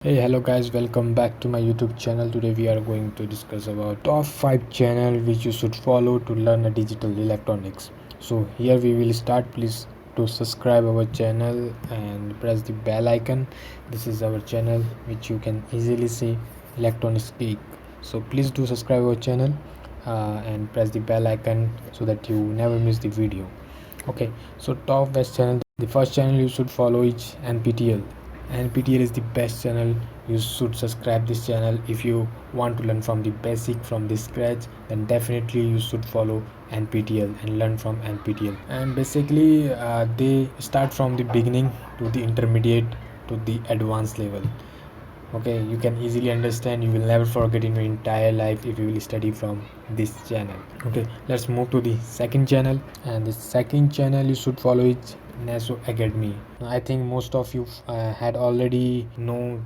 Hey, hello guys, welcome back to my YouTube channel. Today we are going to discuss about top 5 channel which you should follow to learn a digital electronics. So here we will start. Please to subscribe our channel and press the bell icon. This is our channel which you can easily see electronics geek. So please do subscribe our channel and press the bell icon so that you never miss the video. Okay, so top best channel. The first channel you should follow is NPTL. NPTL is the best channel. You should subscribe this channel if you want to learn from the basic, from the scratch. Then definitely you should follow NPTL and learn from NPTL. And basically they start from the beginning to the intermediate to the advanced level. Okay, you can easily understand. You will never forget in your entire life if you will study from this channel. Okay, let's move to the second channel. And the second channel you should follow is Naso Academy. I think most of you had already know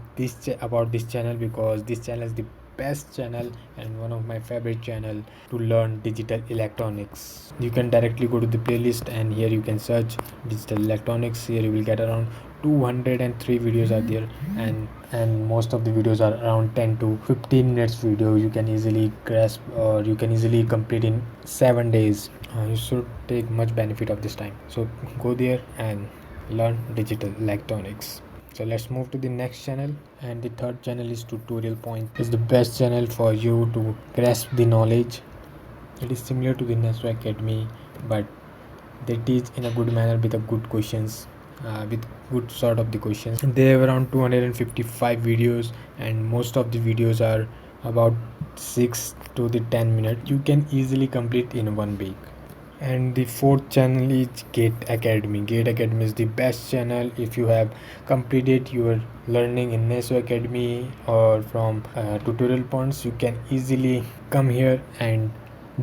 about this channel, because this channel is the best channel and one of my favorite channel to learn digital electronics. You can directly go to the playlist and here you can search digital electronics. Here you will get around 203 videos are there, and most of the videos are around 10 to 15 minutes video. You can easily grasp or you can easily complete in 7 days. You should take much benefit of this time, so go there and learn digital electronics. So let's move to the next channel, and the third channel is Tutorial Point. It's the best channel for you to grasp the knowledge. It is similar to the Nestle Academy, but they teach in a good manner with a good questions, with good sort of the questions. They have around 255 videos, and most of the videos are about 6 to the 10 minutes. You can easily complete in 1 week. And the fourth channel is Gate Academy. Gate Academy is the best channel if you have completed your learning in Neso Academy or from tutorial points. You can easily come here and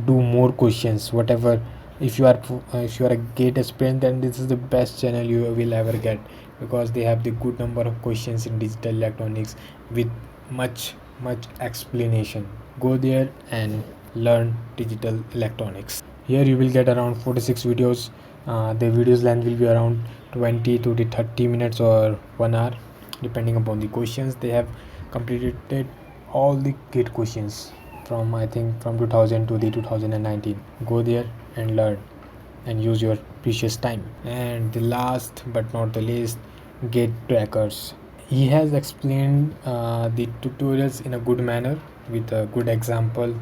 do more questions, whatever. If you are a Gate aspirant, then this is the best channel you will ever get, because they have the good number of questions in digital electronics with much explanation. Go there and learn digital electronics. Here you will get around 46 videos. The videos length will be around 20 to the 30 minutes or 1 hour, depending upon the questions. They have completed all the gate questions from, I think, from 2000 to the 2019. Go there and learn and use your precious time. And the last but not the least, Gate Trackers. He has explained the tutorials in a good manner with a good example.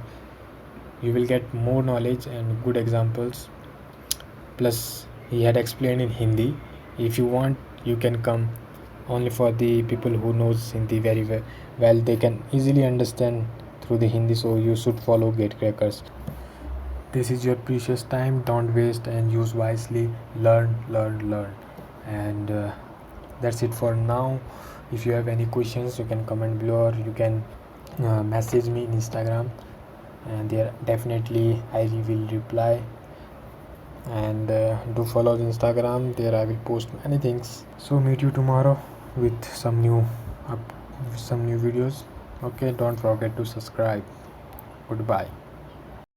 You will get more knowledge and good examples. Plus he had explained in Hindi. If you want, you can come. Only for the people who knows Hindi very well, they can easily understand through the Hindi. So you should follow Gatecrackers. This is your precious time. Don't waste and use wisely. Learn. And that's it for now. If you have any questions, you can comment below, or you can message me in Instagram, and there definitely I will reply. And do follow the Instagram. There I will post many things. So meet you tomorrow with some new videos. Okay, don't forget to subscribe. Goodbye.